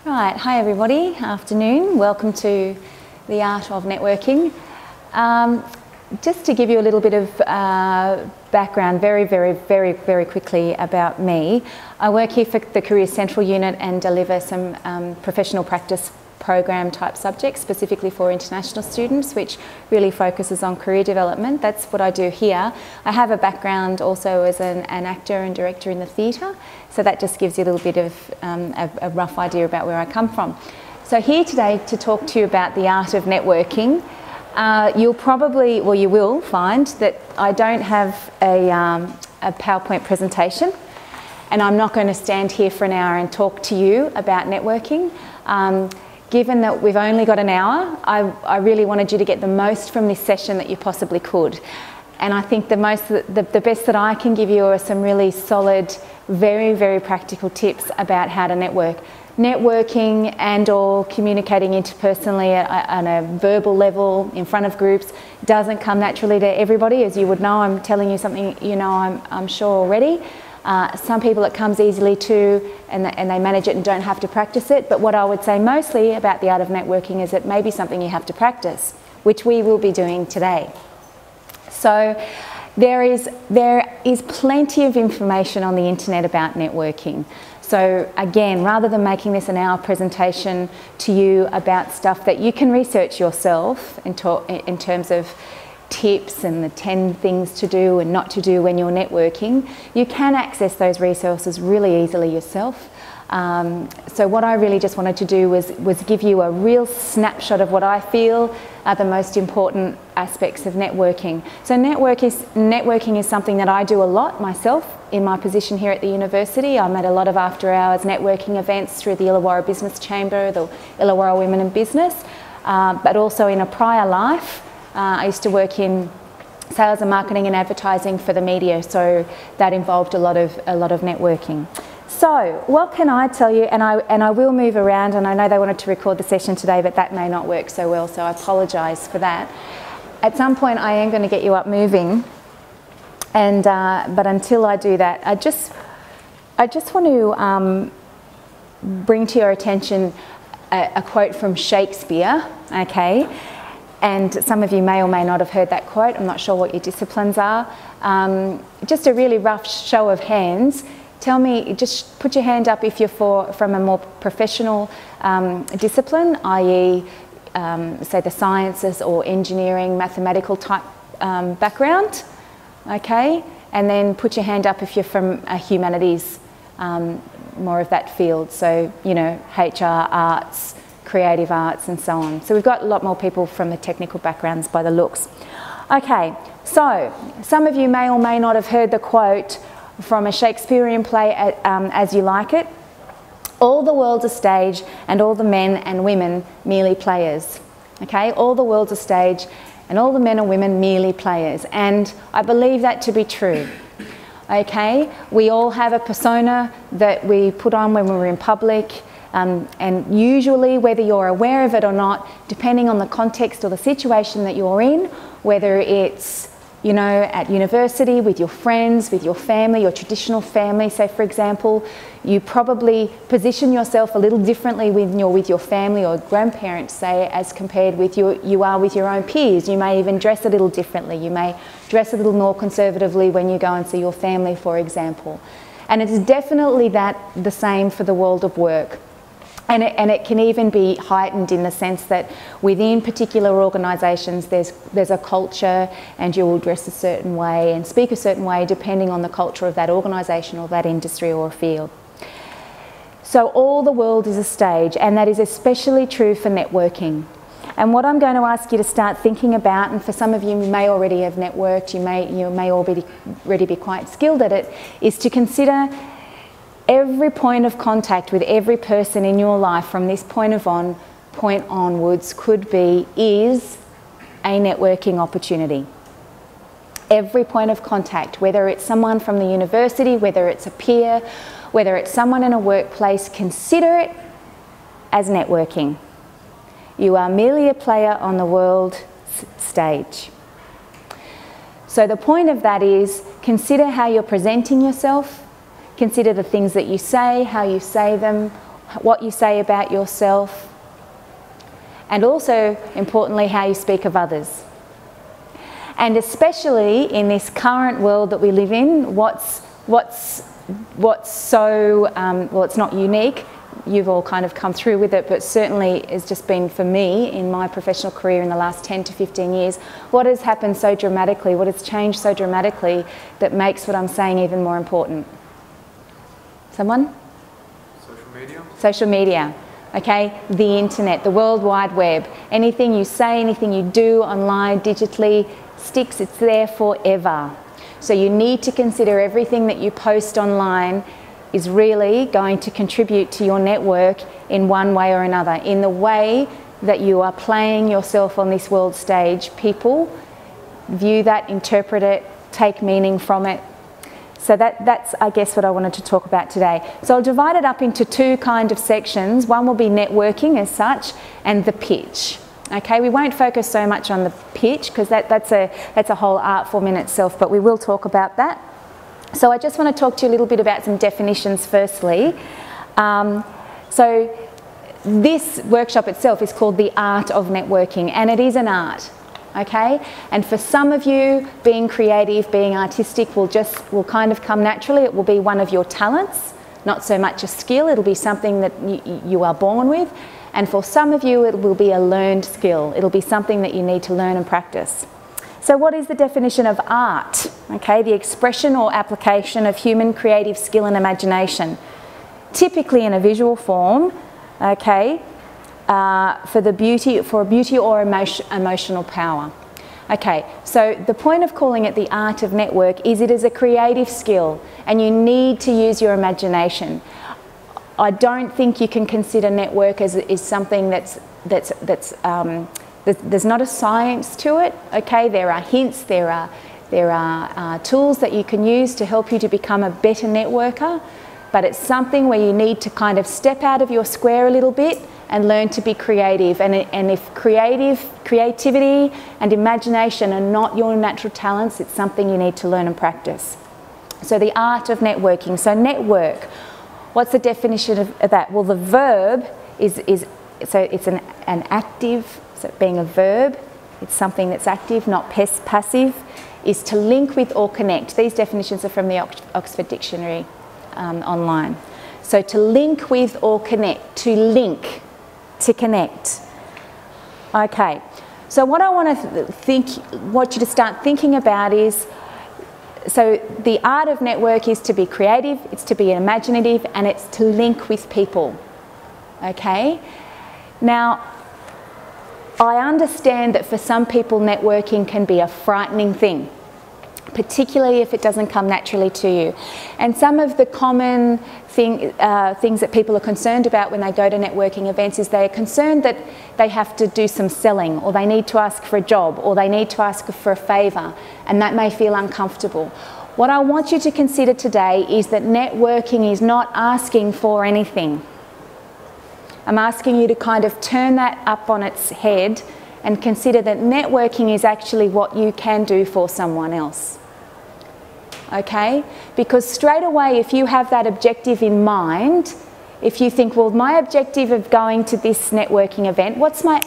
Right, hi everybody, afternoon. Welcome to the Art of Networking. Just to give you a little bit of background very quickly about me. I work here for the Careers Central Unit and deliver some professional practice program type subjects specifically for international students, which really focuses on career development. That's what I do here. I have a background also as an actor and director in the theatre, so that just gives you a little bit of a rough idea about where I come from. So here today to talk to you about the art of networking. You'll probably, well you will find that I don't have a PowerPoint presentation, and I'm not going to stand here for an hour and talk to you about networking. Given that we've only got an hour, I really wanted you to get the most from this session that you possibly could. And I think the best that I can give you are some really solid, very practical tips about how to network. Networking and or communicating interpersonally on a verbal level in front of groups doesn't come naturally to everybody. As you would know, I'm telling you something you know I'm sure already. Some people it comes easily to and they manage it and don't have to practice it, but what I would say mostly about the art of networking is it may be something you have to practice, which we will be doing today. So there is plenty of information on the internet about networking. So again, rather than making this an hour presentation to you about stuff that you can research yourself in terms of tips and the 10 things to do and not to do when you're networking, you can access those resources really easily yourself. So what I really just wanted to do was give you a real snapshot of what I feel are the most important aspects of networking. So networking is something that I do a lot myself in my position here at the university. I'm at a lot of after hours networking events through the Illawarra Business Chamber, the Illawarra Women in Business, but also in a prior life. I used to work in sales and marketing and advertising for the media, so that involved a lot of networking. So what can I tell you, and I will move around, and I know they wanted to record the session today, but that may not work so well, so I apologise for that. At some point I am going to get you up moving, and but until I do that, I just want to bring to your attention a quote from Shakespeare, okay? And some of you may or may not have heard that quote. I'm not sure what your disciplines are. Just a really rough show of hands. Tell me, just put your hand up if you're from a more professional discipline, i.e. say the sciences or engineering, mathematical type background, okay? And then put your hand up if you're from a humanities, more of that field. So, you know, HR, arts, creative arts and so on. So we've got a lot more people from the technical backgrounds by the looks. Okay, so some of you may or may not have heard the quote from a Shakespearean play, As You Like It. All the world's a stage and all the men and women merely players. Okay, all the world's a stage and all the men and women merely players. And I believe that to be true. Okay, we all have a persona that we put on when we're in public. And usually, whether you're aware of it or not, depending on the context or the situation that you're in, whether it's, you know, at university, with your friends, with your family, your traditional family, say for example, you probably position yourself a little differently when you're with your family or grandparents, say, as compared with you are with your own peers. You may even dress a little differently. You may dress a little more conservatively when you go and see your family, for example. And it's definitely the same for the world of work. And it can even be heightened in the sense that within particular organisations there's a culture, and you will dress a certain way and speak a certain way depending on the culture of that organisation or that industry or field. So all the world is a stage, and that is especially true for networking. And what I'm going to ask you to start thinking about, and for some of you may already have networked, you may already be quite skilled at it, is to consider every point of contact with every person in your life from this point onwards is a networking opportunity. Every point of contact, whether it's someone from the university, whether it's a peer, whether it's someone in a workplace, consider it as networking. You are merely a player on the world stage. So the point of that is, consider how you're presenting yourself. Consider the things that you say, how you say them, what you say about yourself, and also, importantly, how you speak of others. And especially in this current world that we live in, what's so, well, it's not unique, you've all kind of come through with it, but certainly it's just been for me in my professional career in the last 10 to 15 years, what has happened so dramatically, what has changed so dramatically that makes what I'm saying even more important? Someone? Social media. Social media, okay? The internet, the World Wide Web. Anything you say, anything you do online, digitally, sticks, it's there forever. So you need to consider everything that you post online is really going to contribute to your network in one way or another. In the way that you are playing yourself on this world stage, people view that, interpret it, take meaning from it. So that's, I guess, what I wanted to talk about today. So I'll divide it up into two kind of sections. One will be networking as such, and the pitch. Okay, we won't focus so much on the pitch because that's a whole art form in itself, but we will talk about that. So I just want to talk to you a little bit about some definitions firstly. So this workshop itself is called The Art of Networking, and it is an art, okay? And for some of you, being creative, being artistic will kind of come naturally. It will be one of your talents, not so much a skill. It'll be something that you are born with. And for some of you, it will be a learned skill. It'll be something that you need to learn and practice. So what is the definition of art? Okay, the expression or application of human creative skill and imagination, typically in a visual form, okay, for beauty or emotional power. Okay, so the point of calling it the art of network is it is a creative skill and you need to use your imagination. I don't think you can consider network as something there's not a science to it, okay? There are hints, there are tools that you can use to help you to become a better networker, but it's something where you need to kind of step out of your square a little bit and learn to be creative. And if creativity and imagination are not your natural talents, it's something you need to learn and practice. So the art of networking. So network, what's the definition of that? Well, the verb is so it's an active. So being a verb, it's something that's active, not passive, is to link with or connect. These definitions are from the Oxford Dictionary online. So to link with or connect, to link, to connect. Okay, so what I want you to start thinking about is, so the art of network is to be creative, it's to be imaginative, and it's to link with people, okay? Now, I understand that for some people networking can be a frightening thing, particularly if it doesn't come naturally to you. And some of the common things that people are concerned about when they go to networking events is they are concerned that they have to do some selling, or they need to ask for a job, or they need to ask for a favour, and that may feel uncomfortable. What I want you to consider today is that networking is not asking for anything. I'm asking you to kind of turn that up on its head and consider that networking is actually what you can do for someone else. Okay? Because straight away, if you have that objective in mind, if you think, well, my objective of going to this networking event, what's my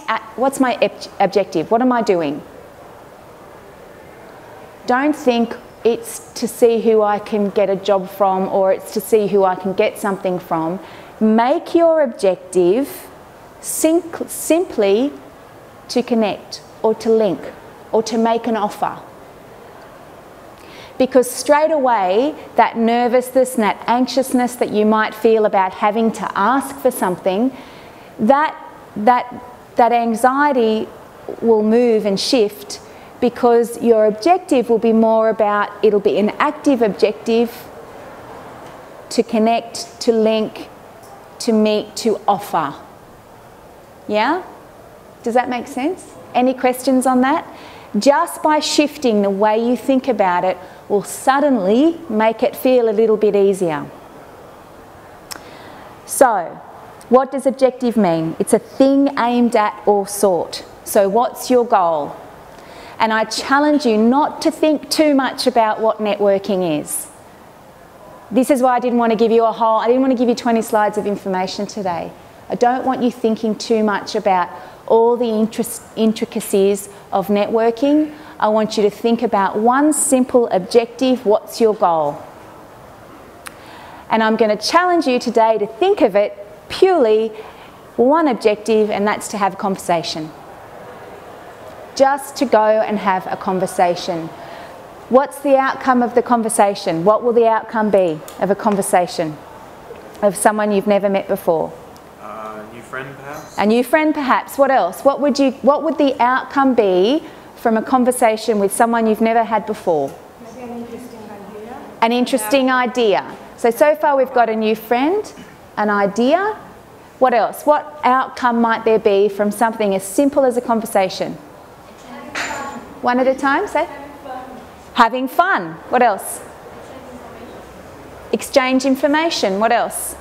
objective? What am I doing? Don't think it's to see who I can get a job from, or it's to see who I can get something from. Make your objective simply to connect, or to link, or to make an offer. Because straight away, that nervousness and that anxiousness that you might feel about having to ask for something, that anxiety will move and shift, because your objective will be more about, it'll be an active objective to connect, to link, to meet, to offer. Yeah? Does that make sense? Any questions on that? Just by shifting the way you think about it will suddenly make it feel a little bit easier. So, what does objective mean? It's a thing aimed at or sought. So what's your goal? And I challenge you not to think too much about what networking is. This is why I didn't want to give you I didn't want to give you 20 slides of information today. I don't want you thinking too much about all the intricacies of networking. I want you to think about one simple objective. What's your goal? And I'm going to challenge you today to think of it purely one objective, and that's to have a conversation. Just to go and have a conversation. What's the outcome of the conversation? What will the outcome be of a conversation of someone you've never met before? A new friend, perhaps. A new friend, perhaps. What else? What would the outcome be from a conversation with someone you've never had before? Maybe an interesting idea. An interesting idea. So far we've got a new friend, an idea. What else? What outcome might there be from something as simple as a conversation? One at a time, say? Having fun. What else? Exchange information. What else?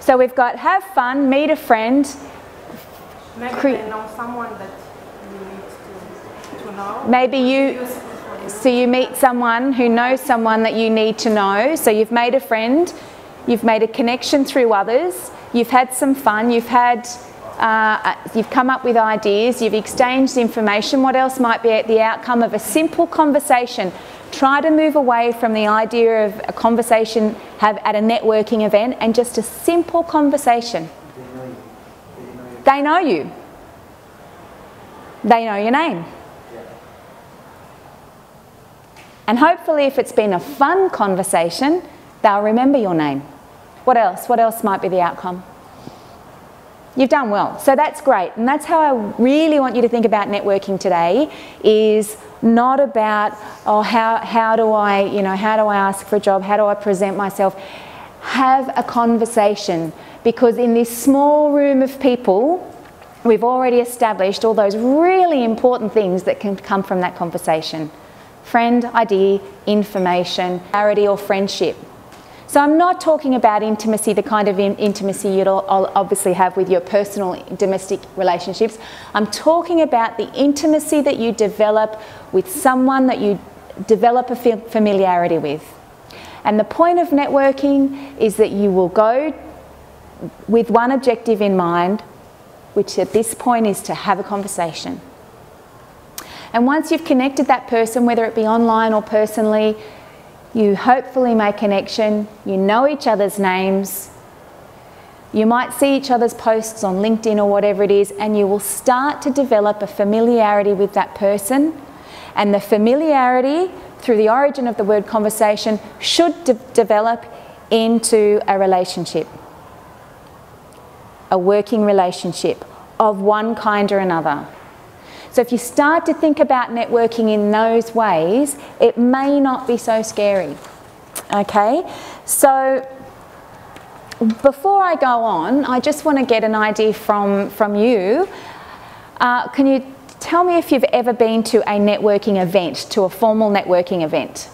So we've got have fun, meet a friend. Maybe they know someone that you need to know. Maybe you meet someone who knows someone that you need to know. So you've made a friend, you've made a connection through others, you've had some fun, you've come up with ideas, you've exchanged information. What else might be the outcome of a simple conversation? Try to move away from the idea of a conversation at a networking event and just a simple conversation. They know you. They know your name. And hopefully if it's been a fun conversation, they'll remember your name. What else? What else might be the outcome? You've done well. So that's great. And that's how I really want you to think about networking today, is not about, oh, how do I ask for a job? How do I present myself? Have a conversation, because in this small room of people, we've already established all those really important things that can come from that conversation. Friend, idea, information, clarity or friendship. So I'm not talking about intimacy, the kind of intimacy you'd obviously have with your personal domestic relationships. I'm talking about the intimacy that you develop with someone that you develop a familiarity with. And the point of networking is that you will go with one objective in mind, which at this point is to have a conversation. And once you've connected that person, whether it be online or personally, you hopefully make connection, you know each other's names, you might see each other's posts on LinkedIn or whatever it is, and you will start to develop a familiarity with that person. And the familiarity, through the origin of the word conversation, should develop into a relationship, a working relationship of one kind or another. So if you start to think about networking in those ways, it may not be so scary. Okay? So before I go on, I just want to get an idea from you. Can you tell me if you've ever been to a networking event, to a formal networking event?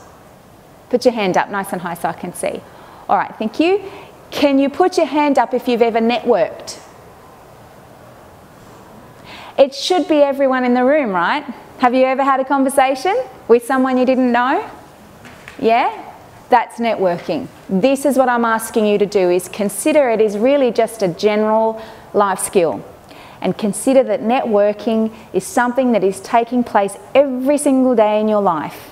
Put your hand up nice and high so I can see. All right, thank you. Can you put your hand up if you've ever networked? It should be everyone in the room, right? Have you ever had a conversation with someone you didn't know? Yeah? That's networking. This is what I'm asking you to do, is consider it is really just a general life skill. And consider that networking is something that is taking place every single day in your life.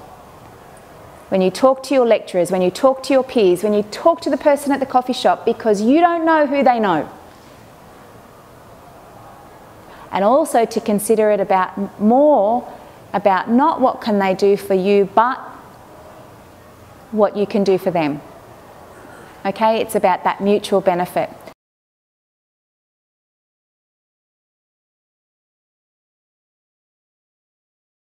When you talk to your lecturers, when you talk to your peers, when you talk to the person at the coffee shop, because you don't know who they know. And also to consider it more about not what can they do for you, but what you can do for them. Okay, it's about that mutual benefit.